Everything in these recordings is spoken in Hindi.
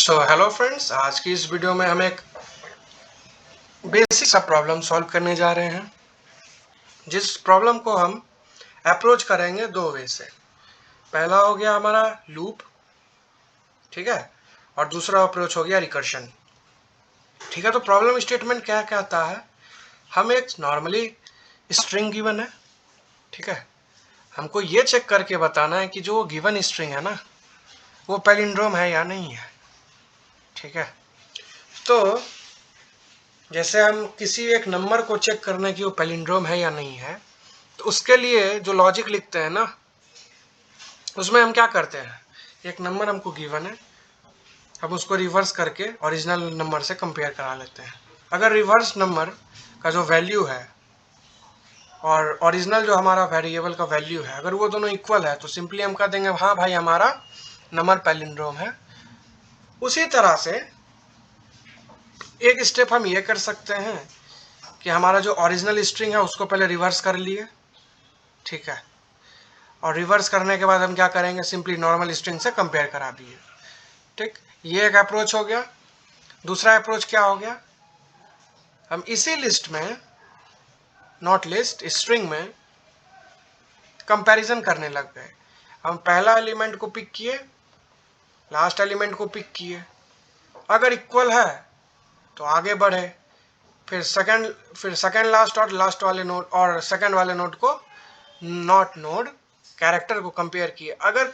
सो हेलो फ्रेंड्स, आज की इस वीडियो में हम एक बेसिक सा प्रॉब्लम सॉल्व करने जा रहे हैं, जिस प्रॉब्लम को हम अप्रोच करेंगे दो वे से। पहला हो गया हमारा लूप, ठीक है, और दूसरा अप्रोच हो गया रिकर्शन, ठीक है। तो प्रॉब्लम स्टेटमेंट क्या कहता है, हम एक नॉर्मली स्ट्रिंग गिवन है, ठीक है, हमको ये चेक करके बताना है कि जो गिवन स्ट्रिंग है ना, वो पैलिंड्रोम है या नहीं है, ठीक है। तो जैसे हम किसी एक नंबर को चेक करना है कि वो पैलिंड्रोम है या नहीं है, तो उसके लिए जो लॉजिक लिखते हैं ना, उसमें हम क्या करते हैं, एक नंबर हमको गिवन है, हम उसको रिवर्स करके ओरिजिनल नंबर से कंपेयर करा लेते हैं। अगर रिवर्स नंबर का जो वैल्यू है और ओरिजिनल जो हमारा वेरिएबल का वैल्यू है, अगर वो दोनों इक्वल है, तो सिंपली हम कह देंगे हाँ भाई हमारा नंबर पैलिंड्रोम है। उसी तरह से एक स्टेप हम ये कर सकते हैं कि हमारा जो ओरिजिनल स्ट्रिंग है उसको पहले रिवर्स कर लिए, ठीक है, और रिवर्स करने के बाद हम क्या करेंगे, सिंपली नॉर्मल स्ट्रिंग से कंपेयर करा दिए, ठीक। ये एक अप्रोच हो गया। दूसरा अप्रोच क्या हो गया, हम इसी लिस्ट में, नॉट लिस्ट, स्ट्रिंग में कंपैरिजन करने लग गए। हम पहला एलिमेंट को पिक किए, लास्ट एलिमेंट को पिक किए, अगर इक्वल है तो आगे बढ़े, फिर सेकंड लास्ट और लास्ट वाले नोड और सेकंड वाले नोड को नॉट नोड कैरेक्टर को कंपेयर किए। अगर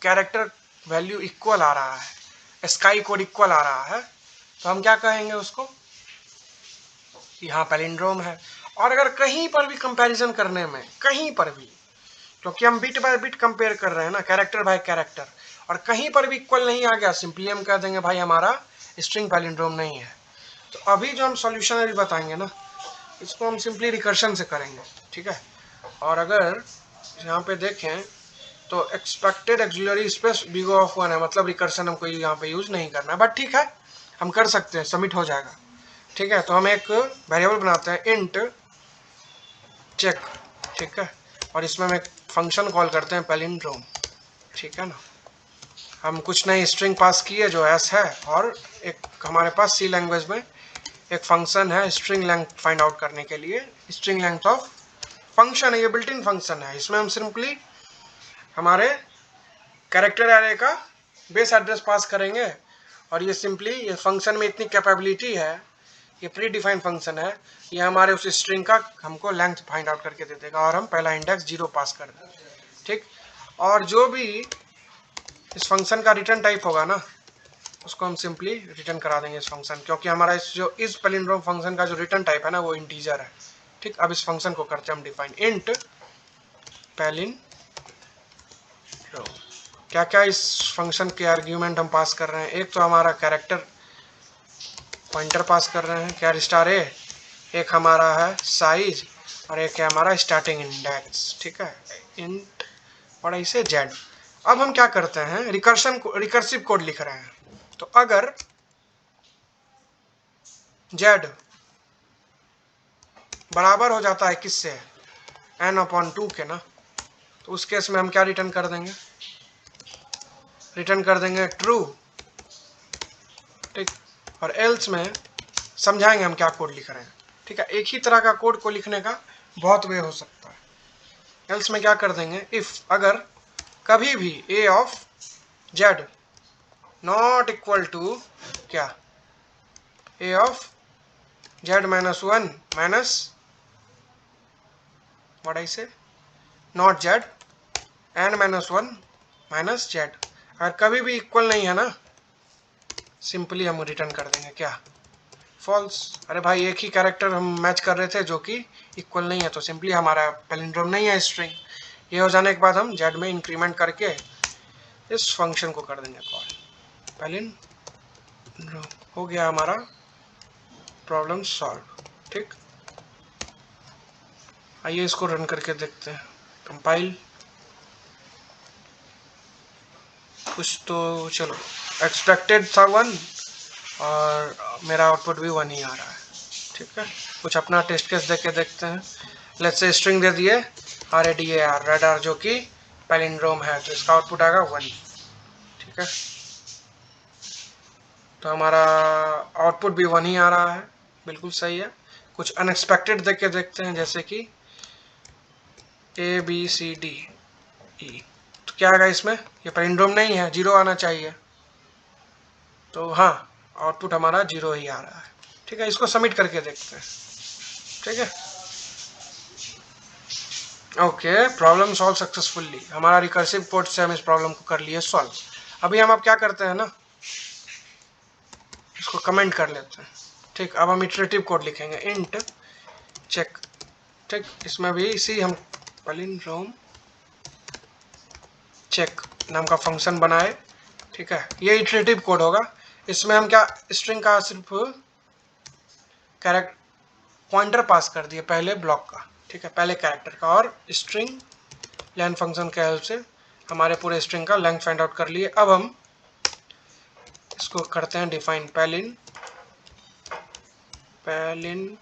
कैरेक्टर वैल्यू इक्वल आ रहा है, स्काई कोड इक्वल आ रहा है, तो हम क्या कहेंगे उसको कि हाँ पैलिंड्रोम है। और अगर कहीं पर भी कंपैरिजन करने में, कहीं पर भी, क्योंकि हम बिट बाय बिट कंपेयर कर रहे हैं ना, कैरेक्टर बाय कैरेक्टर, और कहीं पर भी इक्वल नहीं आ गया, सिंपली हम कह देंगे भाई हमारा स्ट्रिंग पैलिंड्रोम नहीं है। तो अभी जो हम सॉल्यूशन अभी बताएंगे ना, इसको हम सिंपली रिकर्शन से करेंगे, ठीक है। और अगर यहाँ पे देखें तो expected axillary space big of 1 है, मतलब रिकर्शन हमको यहाँ पे यूज नहीं करना है, बट ठीक है हम कर सकते हैं, सबमिट हो जाएगा, ठीक है। तो हम एक वेरिएबल बनाते हैं इंट चेक, ठीक है, और इसमें हम एक फंक्शन कॉल करते हैं पैलिंड्रोम, ठीक है ना। हम कुछ नई स्ट्रिंग पास किए जो एस है, और एक हमारे पास सी लैंग्वेज में एक फंक्शन है स्ट्रिंग लेंथ फाइंड आउट करने के लिए, स्ट्रिंग लेंथ ऑफ फंक्शन है, ये बिल्ट इन फंक्शन है। इसमें हम सिंपली हमारे कैरेक्टर एरे का बेस एड्रेस पास करेंगे, और ये सिंपली, ये फंक्शन में इतनी कैपेबिलिटी है, ये प्री डिफाइंड फंक्शन है, ये हमारे उस स्ट्रिंग का हमको लेंथ फाइंड आउट करके दे देगा, और हम पहला इंडेक्स 0 पास कर देंगे, ठीक। और जो भी इस फंक्शन का रिटर्न टाइप होगा ना, उसको हम सिंपली रिटर्न करा देंगे इस फंक्शन, क्योंकि हमारा इस पैलिंड्रोम फंक्शन का जो रिटर्न टाइप है ना, वो इंटीजर है, ठीक। अब इस फंक्शन को करते हैं हम डिफाइन, इंट पैलिंड्रोम। क्या क्या इस फंक्शन के आर्ग्यूमेंट हम पास कर रहे हैं, एक तो हमारा कैरेक्टर पॉइंटर पास कर रहे हैं, कैर स्टार ए, एक हमारा है साइज, और एक है हमारा स्टार्टिंग इंडेक्स, ठीक है, इंट और ऐसे जेड। अब हम क्या करते हैं, रिकर्सिव कोड लिख रहे हैं। तो अगर जेड बराबर हो जाता है किससे, n/2 के ना, तो उस केस में हम क्या रिटर्न कर देंगे, रिटर्न कर देंगे ट्रू, ठीक। और एल्स में समझाएंगे हम क्या कोड लिख रहे हैं, ठीक है। एक ही तरह का कोड को लिखने का बहुत वे हो सकता है। एल्स में क्या कर देंगे, इफ अगर कभी भी a of z not equal to क्या, a of z -1 minus what I say, not Z n-1 minus Z, अगर कभी भी इक्वल नहीं है ना, सिंपली हम रिटर्न कर देंगे क्या, फॉल्स। अरे भाई एक ही कैरेक्टर हम मैच कर रहे थे जो कि इक्वल नहीं है, तो सिंपली हमारा पैलिंड्रोम नहीं है स्ट्रिंग। ये हो जाने के बाद हम जेड में इंक्रीमेंट करके इस फंक्शन को कर देंगे कॉल, पैलिंड्रोम। हो गया हमारा प्रॉब्लम सॉल्व, ठीक। आइए इसको रन करके देखते हैं, कंपाइल, कुछ तो चलो, एक्सपेक्टेड था 1 और मेरा आउटपुट भी 1 ही आ रहा है, ठीक है। कुछ अपना टेस्ट केस देख के देखते हैं। लेट्स से स्ट्रिंग दे दिए RADAR, रेडार, जो कि पैलिंड्रोम है, तो इसका आउटपुट आएगा 1, ठीक है। तो हमारा आउटपुट भी 1 ही आ रहा है, बिल्कुल सही है। कुछ अनएक्सपेक्टेड देख के देखते हैं, जैसे कि ABCDE, तो क्या आएगा इसमें? ये पैलिंड्रोम नहीं है, 0 आना चाहिए। तो हाँ, आउटपुट हमारा 0 ही आ रहा है। ठीक है, इसको सबमिट करके देखते हैं। ठीक है, ओके, प्रॉब्लम सॉल्व सक्सेसफुली। हमारा रिकर्सिव कोड से हम इस प्रॉब्लम को कर लिए सॉल्व। अभी हम अब क्या करते हैं ना, इसको कमेंट कर लेते हैं। ठीक, अब हम इटरेटिव कोड लिखेंगे, इंट चेक। ठीक, इसमें भी इसी हम पैलिंड्रोम चेक नाम का फंक्शन बनाए। ठीक है, ये इटरेटिव कोड होगा। इसमें हम क्या, स्ट्रिंग का सिर्फ कैरेक्टर पॉइंटर पास कर दिए पहले ब्लॉक का। ठीक है, पहले कैरेक्टर का, और स्ट्रिंग लेन फंक्शन के हेल्प से हमारे पूरे स्ट्रिंग का लेंथ फाइंड आउट कर लिए। अब हम इसको करते हैं डिफाइन पैलिंड्रोम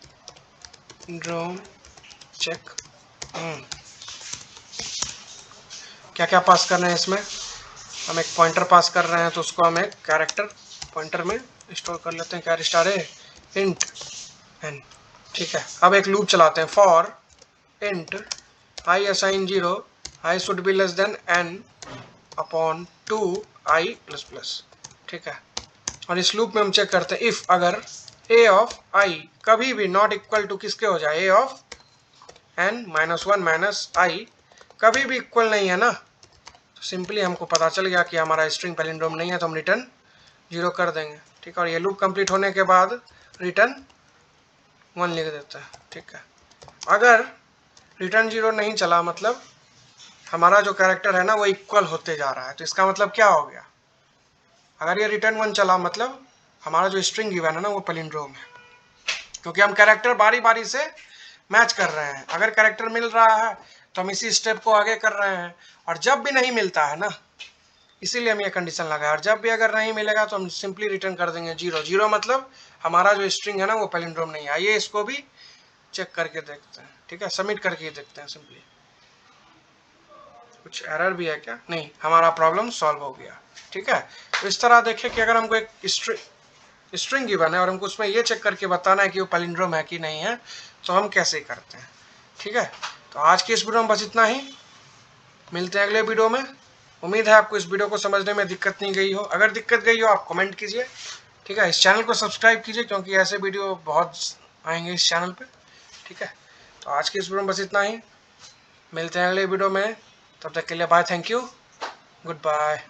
चेक। क्या क्या पास कर रहे हैं इसमें? हम एक पॉइंटर पास कर रहे हैं, तो उसको हम एक कैरेक्टर पॉइंटर में स्टोर कर लेते हैं। क्या स्टार है, इंट n। ठीक है, अब एक लूप चलाते हैं, for int i assign 0 i should be less than n upon 2i plus plus. ठीक है, और इस लूप में हम चेक करते हैं इफ अगर a ऑफ i कभी भी नॉट इक्वल टू किसके हो जाए, a of n minus 1 minus i कभी भी इक्वल नहीं है ना, तो सिंपली हमको पता चल गया कि हमारा स्ट्रिंग पैलिंड्रोम नहीं है, तो हम रिटर्न 0 कर देंगे। ठीक है, और ये लूप कंप्लीट होने के बाद रिटर्न 1 लिख देता है। ठीक है, अगर रिटर्न 0 नहीं चला, मतलब हमारा जो कैरेक्टर है ना वो इक्वल होते जा रहा है, तो इसका मतलब क्या हो गया? अगर ये रिटर्न 1 चला, मतलब हमारा जो स्ट्रिंग गिवन है ना वो पैलिंड्रोम है, क्योंकि हम कैरेक्टर बारी बारी से मैच कर रहे हैं। अगर कैरेक्टर मिल रहा है तो हम इसी स्टेप को आगे कर रहे हैं, और जब भी नहीं मिलता है ना, इसीलिए हम ये कंडीशन लगाए, और जब भी अगर नहीं मिलेगा तो हम सिंपली रिटर्न कर देंगे 0। 0 मतलब हमारा जो स्ट्रिंग है ना वो पैलिंड्रोम नहीं है। आइए इसको भी चेक करके देखते हैं। ठीक है, सबमिट करके देखते हैं सिंपली। कुछ एरर भी है क्या? नहीं, हमारा प्रॉब्लम सॉल्व हो गया। ठीक है, तो इस तरह देखें कि अगर हमको एक स्ट्रिंग गिवन है और हमको उसमें ये चेक करके बताना है कि वो पैलिंड्रोम है कि नहीं है, तो हम कैसे करते हैं। ठीक है, तो आज की इस वीडियो में बस इतना ही। मिलते हैं अगले वीडियो में। उम्मीद है आपको इस वीडियो को समझने में दिक्कत नहीं गई हो। अगर दिक्कत गई हो आप कमेंट कीजिए। ठीक है, इस चैनल को सब्सक्राइब कीजिए, क्योंकि ऐसे वीडियो बहुत आएंगे इस चैनल पे। ठीक है, तो आज की इस वीडियो में बस इतना ही। मिलते हैं अगले वीडियो में, तब तक के लिए bye, thank you, good bye.